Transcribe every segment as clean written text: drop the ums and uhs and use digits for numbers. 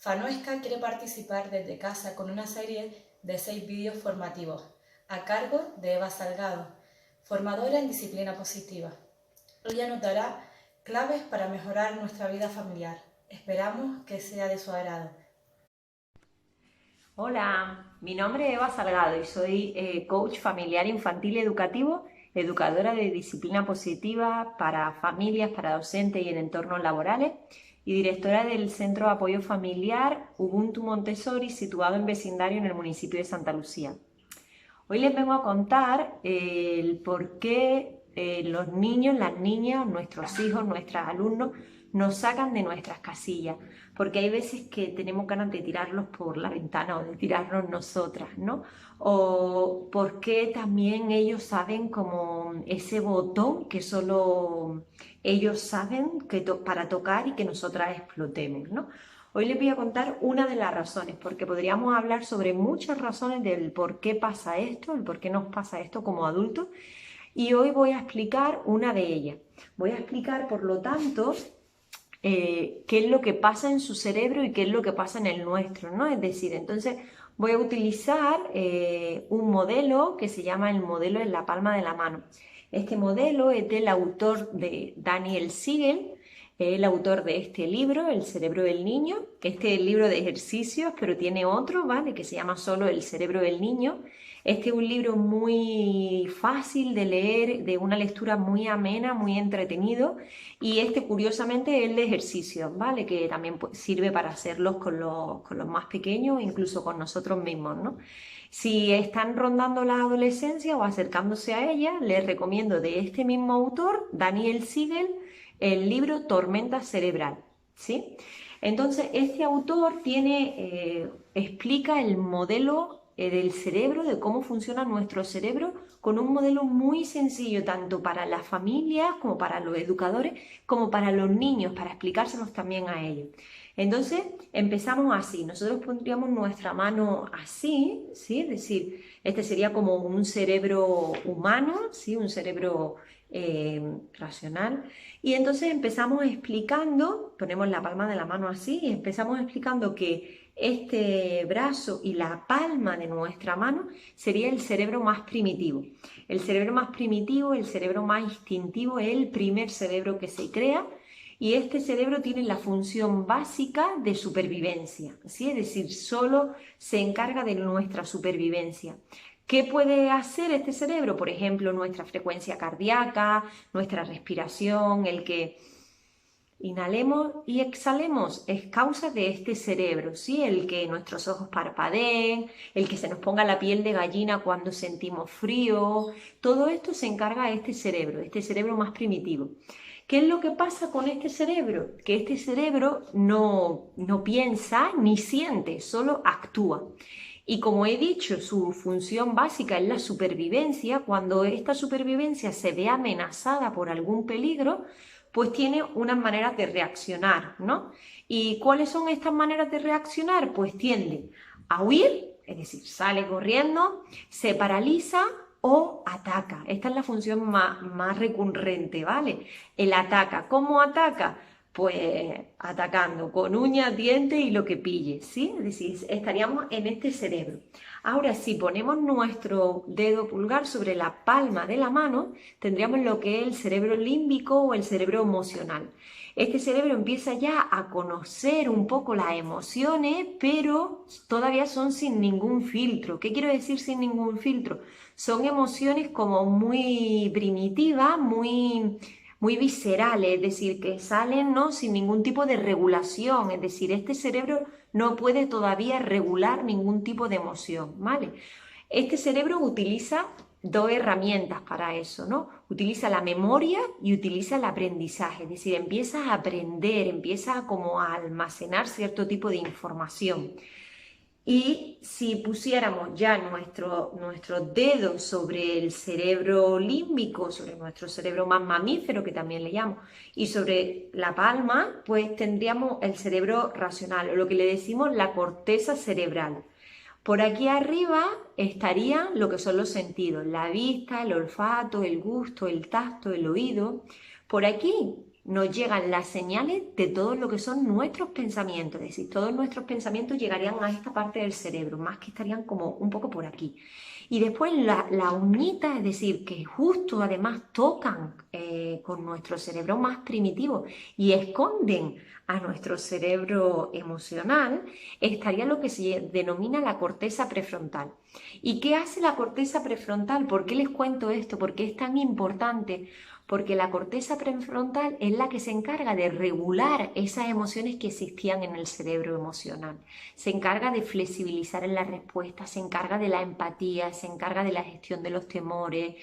Fanuesca quiere participar desde casa con una serie de 6 vídeos formativos a cargo de Eva Salgado, formadora en disciplina positiva. Ella nos dará claves para mejorar nuestra vida familiar. Esperamos que sea de su agrado. Hola, mi nombre es Eva Salgado y soy coach familiar infantil y educativo, educadora de disciplina positiva para familias, para docentes y en entornos laborales y directora del Centro de Apoyo Familiar Ubuntu Montessori situado en vecindario en el municipio de Santa Lucía. Hoy les vengo a contar el por qué los niños, las niñas, nuestros hijos, nuestros alumnos nos sacan de nuestras casillas, porque hay veces que tenemos ganas de tirarlos por la ventana o de tirarnos nosotras, ¿no? O por qué también ellos saben como ese botón que solo ellos saben para tocar y que nosotras explotemos, ¿no? Hoy les voy a contar una de las razones, porque podríamos hablar sobre muchas razones del por qué pasa esto, el por qué nos pasa esto como adultos, y hoy voy a explicar una de ellas. Voy a explicar, por lo tanto, qué es lo que pasa en su cerebro y qué es lo que pasa en el nuestro, ¿no? Es decir, entonces voy a utilizar un modelo que se llama el modelo en la palma de la mano. Este modelo es del autor de Daniel Siegel, el autor de este libro, El cerebro del niño, que este es el libro de ejercicios, pero tiene otro, ¿vale? Que se llama solo El cerebro del niño. Este es un libro muy fácil de leer, de una lectura muy amena, muy entretenido, y este curiosamente es el de ejercicios, ¿vale? Que también sirve para hacerlos con los más pequeños, incluso con nosotros mismos, ¿no? Si están rondando la adolescencia o acercándose a ella, les recomiendo de este mismo autor, Daniel Siegel, el libro Tormenta Cerebral, ¿sí? Entonces, este autor explica el modelo del cerebro, de cómo funciona nuestro cerebro, con un modelo muy sencillo, tanto para las familias, como para los educadores, como para los niños, para explicárselos también a ellos. Entonces, empezamos así. Nosotros pondríamos nuestra mano así, ¿sí? Es decir, este sería como un cerebro humano, ¿sí? Un cerebro racional. Y entonces empezamos explicando, ponemos la palma de la mano así, y empezamos explicando que este brazo y la palma de nuestra mano sería el cerebro más primitivo. El cerebro más primitivo, el cerebro más instintivo, es el primer cerebro que se crea, y este cerebro tiene la función básica de supervivencia, ¿sí? Es decir, solo se encarga de nuestra supervivencia. ¿Qué puede hacer este cerebro? Por ejemplo, nuestra frecuencia cardíaca, nuestra respiración, el que inhalemos y exhalemos es causa de este cerebro, ¿sí? El que nuestros ojos parpadeen, el que se nos ponga la piel de gallina cuando sentimos frío, todo esto se encarga de este cerebro más primitivo. ¿Qué es lo que pasa con este cerebro? Que este cerebro no piensa ni siente, solo actúa. Y como he dicho, su función básica es la supervivencia. Cuando esta supervivencia se ve amenazada por algún peligro, pues tiene unas maneras de reaccionar, ¿no? ¿Y cuáles son estas maneras de reaccionar? Pues tiende a huir, es decir, sale corriendo, se paraliza o ataca. Esta es la función más recurrente, ¿vale? El ataca. ¿Cómo ataca? Pues atacando con uñas, dientes y lo que pille, ¿sí? Es decir, estaríamos en este cerebro. Ahora, si ponemos nuestro dedo pulgar sobre la palma de la mano, tendríamos lo que es el cerebro límbico o el cerebro emocional. Este cerebro empieza ya a conocer un poco las emociones, pero todavía son sin ningún filtro. ¿Qué quiero decir sin ningún filtro? Son emociones como muy primitivas, muy viscerales, es decir, que salen, ¿no?, sin ningún tipo de regulación, es decir, este cerebro no puede todavía regular ningún tipo de emoción, ¿vale? Este cerebro utiliza dos herramientas para eso, ¿no? Utiliza la memoria y utiliza el aprendizaje, es decir, empieza a aprender, empieza como a almacenar cierto tipo de información. Y si pusiéramos ya nuestros dedos sobre el cerebro límbico, sobre nuestro cerebro más mamífero, que también le llamo, y sobre la palma, pues tendríamos el cerebro racional, o lo que le decimos la corteza cerebral. Por aquí arriba estarían lo que son los sentidos, la vista, el olfato, el gusto, el tacto, el oído. Por aquí nos llegan las señales de todo lo que son nuestros pensamientos, es decir, todos nuestros pensamientos llegarían a esta parte del cerebro, más que estarían como un poco por aquí. Y después la uñita, es decir, que justo además tocan con nuestro cerebro más primitivo y esconden a nuestro cerebro emocional, estaría lo que se denomina la corteza prefrontal. ¿Y qué hace la corteza prefrontal? ¿Por qué les cuento esto? ¿Por qué es tan importante? Porque la corteza prefrontal es la que se encarga de regular esas emociones que existían en el cerebro emocional. Se encarga de flexibilizar en la respuesta, se encarga de la empatía, se encarga de la gestión de los temores,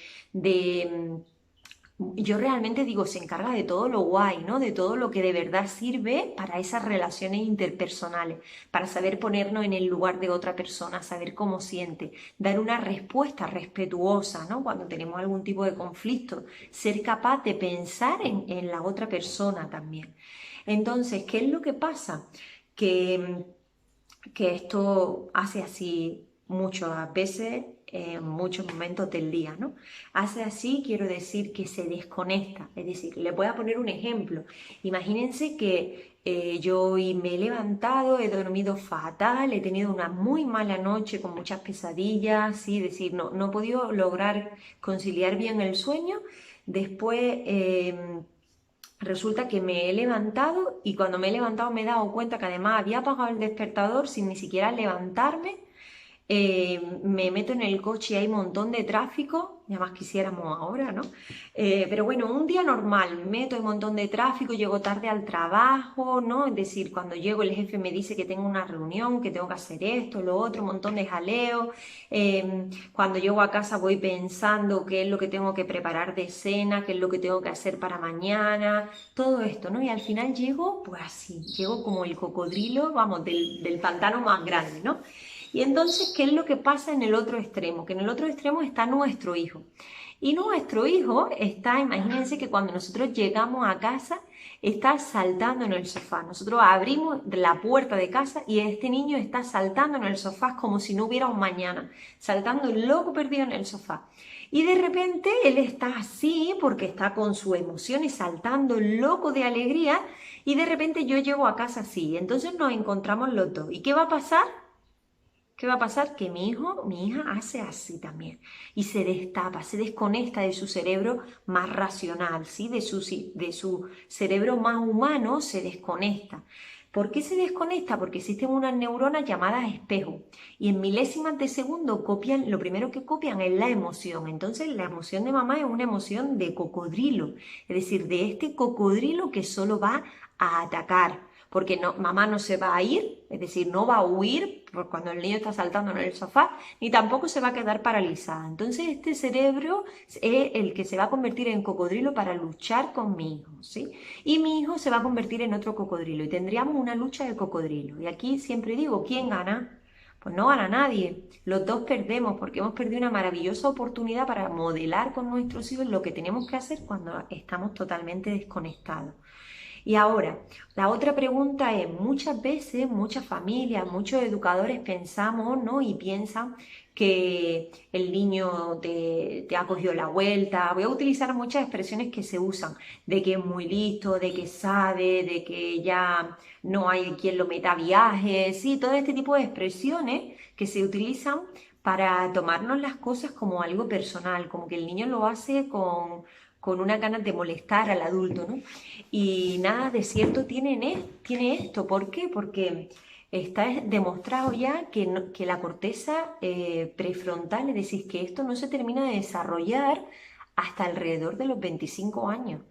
yo realmente digo, se encarga de todo lo guay, ¿no? De todo lo que de verdad sirve para esas relaciones interpersonales, para saber ponernos en el lugar de otra persona, saber cómo siente, dar una respuesta respetuosa, ¿no? Cuando tenemos algún tipo de conflicto, ser capaz de pensar en la otra persona también. Entonces, ¿qué es lo que pasa? Que, que esto hace así muchas veces en muchos momentos del día, ¿no? Hace así, quiero decir que se desconecta, es decir, le voy a poner un ejemplo. Imagínense que yo hoy me he levantado, he dormido fatal, he tenido una muy mala noche con muchas pesadillas, ¿sí? Es decir, no he podido lograr conciliar bien el sueño. Después resulta que me he levantado y cuando me he levantado me he dado cuenta que además había apagado el despertador sin ni siquiera levantarme. Me meto en el coche y hay un montón de tráfico, ya más quisiéramos ahora, ¿no? Pero bueno, un día normal, me meto en un montón de tráfico, llego tarde al trabajo, ¿no? Es decir, cuando llego el jefe me dice que tengo una reunión, que tengo que hacer esto, lo otro, un montón de jaleo. Cuando llego a casa voy pensando qué es lo que tengo que preparar de cena, qué es lo que tengo que hacer para mañana, todo esto, ¿no? Y al final llego, pues así, llego como el cocodrilo, vamos, del pantano más grande, ¿no? Y entonces, ¿qué es lo que pasa en el otro extremo? Que en el otro extremo está nuestro hijo. Y nuestro hijo está, imagínense que cuando nosotros llegamos a casa, está saltando en el sofá. Nosotros abrimos la puerta de casa y este niño está saltando en el sofá como si no hubiera un mañana, saltando loco perdido en el sofá. Y de repente él está así porque está con sus emociones saltando loco de alegría y de repente yo llego a casa así. Entonces nos encontramos los dos. ¿Y qué va a pasar? ¿Qué va a pasar? Que mi hija hace así también y se destapa, se desconecta de su cerebro más racional, ¿sí? De su cerebro más humano se desconecta. ¿Por qué se desconecta? Porque existen unas neuronas llamadas espejo y en milésimas de segundo copian, lo primero que copian es la emoción. Entonces la emoción de mamá es una emoción de cocodrilo, es decir, de este cocodrilo que solo va a atacar. Porque no, mamá no se va a ir, es decir, no va a huir cuando el niño está saltando en el sofá, ni tampoco se va a quedar paralizada. Entonces este cerebro es el que se va a convertir en cocodrilo para luchar con mi hijo, ¿sí? Y mi hijo se va a convertir en otro cocodrilo y tendríamos una lucha de cocodrilo. Y aquí siempre digo, ¿quién gana? Pues no gana nadie, los dos perdemos porque hemos perdido una maravillosa oportunidad para modelar con nuestros hijos lo que tenemos que hacer cuando estamos totalmente desconectados. Y ahora, la otra pregunta es, muchas veces, muchas familias, muchos educadores pensamos, ¿no? Y piensan que el niño te ha cogido la vuelta. Voy a utilizar muchas expresiones que se usan, de que es muy listo, de que sabe, de que ya no hay quien lo meta a viajes, sí, todo este tipo de expresiones que se utilizan para tomarnos las cosas como algo personal, como que el niño lo hace con una ganas de molestar al adulto, ¿no? Y nada de cierto tiene esto. ¿Por qué? Porque está demostrado ya que la corteza prefrontal, es decir, que esto no se termina de desarrollar hasta alrededor de los 25 años.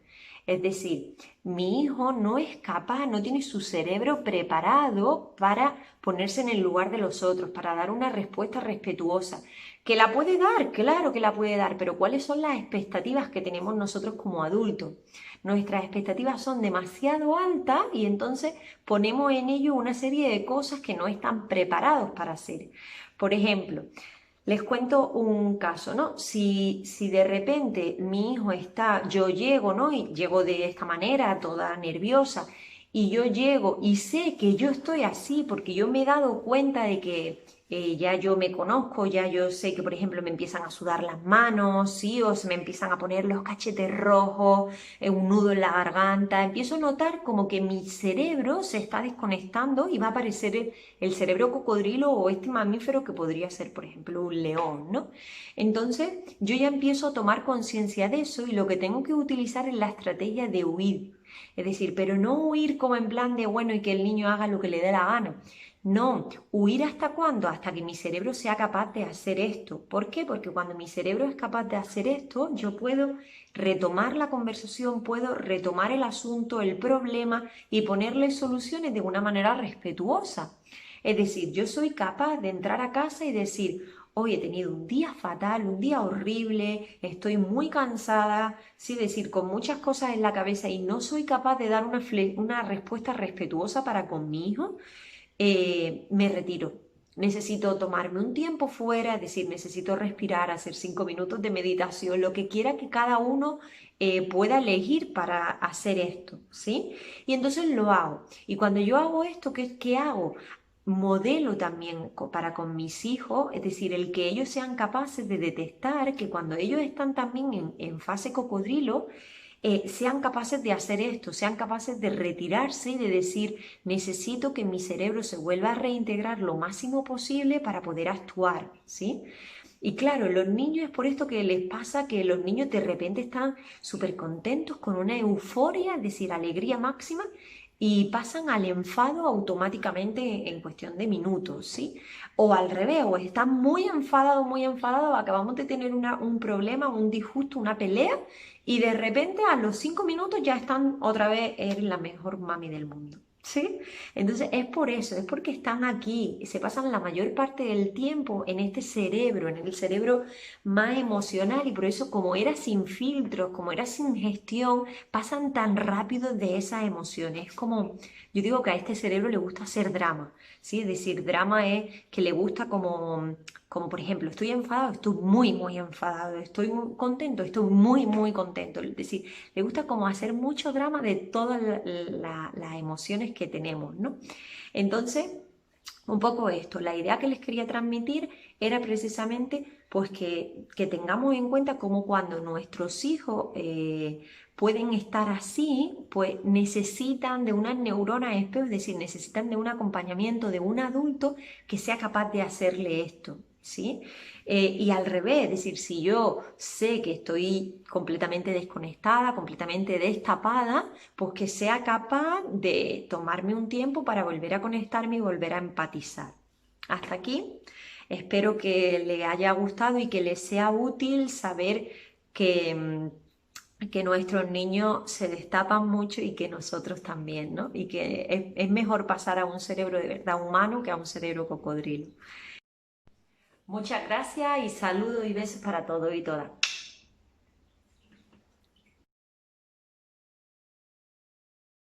Es decir, mi hijo no es capaz, no tiene su cerebro preparado para ponerse en el lugar de los otros, para dar una respuesta respetuosa. ¿Que la puede dar? Claro que la puede dar, pero ¿cuáles son las expectativas que tenemos nosotros como adultos? Nuestras expectativas son demasiado altas y entonces ponemos en ello una serie de cosas que no están preparados para hacer. Por ejemplo, les cuento un caso, ¿no? Si de repente mi hijo está, yo llego, ¿no? Y llego de esta manera, toda nerviosa, y yo llego y sé que yo estoy así porque yo me he dado cuenta de que ya yo me conozco, ya yo sé que, por ejemplo, me empiezan a sudar las manos, ¿sí? O se me empiezan a poner los cachetes rojos, un nudo en la garganta. Empiezo a notar como que mi cerebro se está desconectando y va a aparecer el cerebro cocodrilo o este mamífero que podría ser, por ejemplo, un león, ¿no? Entonces, yo ya empiezo a tomar conciencia de eso y lo que tengo que utilizar es la estrategia de huir. Es decir, pero no huir como en plan de, bueno, y que el niño haga lo que le dé la gana. No, huir hasta cuándo, hasta que mi cerebro sea capaz de hacer esto. ¿Por qué? Porque cuando mi cerebro es capaz de hacer esto, yo puedo retomar la conversación, puedo retomar el asunto, el problema y ponerle soluciones de una manera respetuosa. Es decir, yo soy capaz de entrar a casa y decir, hoy he tenido un día fatal, un día horrible, estoy muy cansada, sí, decir, con muchas cosas en la cabeza y no soy capaz de dar una respuesta respetuosa para con mi hijo, me retiro. Necesito tomarme un tiempo fuera, es decir, necesito respirar, hacer 5 minutos de meditación, lo que quiera que cada uno pueda elegir para hacer esto, ¿sí? Y entonces lo hago. Y cuando yo hago esto, ¿qué hago? Modelo también para con mis hijos, es decir, el que ellos sean capaces de detectar que cuando ellos están también en fase cocodrilo, sean capaces de hacer esto, sean capaces de retirarse y de decir, necesito que mi cerebro se vuelva a reintegrar lo máximo posible para poder actuar, ¿sí? Y claro, los niños es por esto que les pasa que los niños de repente están súper contentos con una euforia, es decir, alegría máxima, y pasan al enfado automáticamente en cuestión de minutos, ¿sí? O al revés, o están muy enfadados, acabamos de tener un problema, un disgusto, una pelea, y de repente a los 5 minutos ya están otra vez, eres la mejor mami del mundo. ¿Sí? Entonces es por eso, es porque están aquí, se pasan la mayor parte del tiempo en este cerebro, en el cerebro más emocional y por eso como era sin filtros, como era sin gestión, pasan tan rápido de esas emociones. Es como, yo digo que a este cerebro le gusta hacer drama, ¿sí? Es decir, drama es que le gusta como por ejemplo, estoy enfadado, estoy muy enfadado, estoy muy contento, estoy muy contento. Es decir, le gusta como hacer mucho drama de todas las emociones que tenemos, ¿no? Entonces, un poco esto, la idea que les quería transmitir era precisamente pues que tengamos en cuenta cómo cuando nuestros hijos pueden estar así, pues necesitan de unas neuronas espejo, es decir, necesitan de un acompañamiento de un adulto que sea capaz de hacerle esto, ¿sí? Y al revés, es decir, si yo sé que estoy completamente desconectada, completamente destapada, pues que sea capaz de tomarme un tiempo para volver a conectarme y volver a empatizar. Hasta aquí, espero que le haya gustado y que les sea útil saber que nuestros niños se destapan mucho y que nosotros también, ¿no? Y que es mejor pasar a un cerebro de verdad humano que a un cerebro cocodrilo. Muchas gracias y saludos y besos para todos y todas.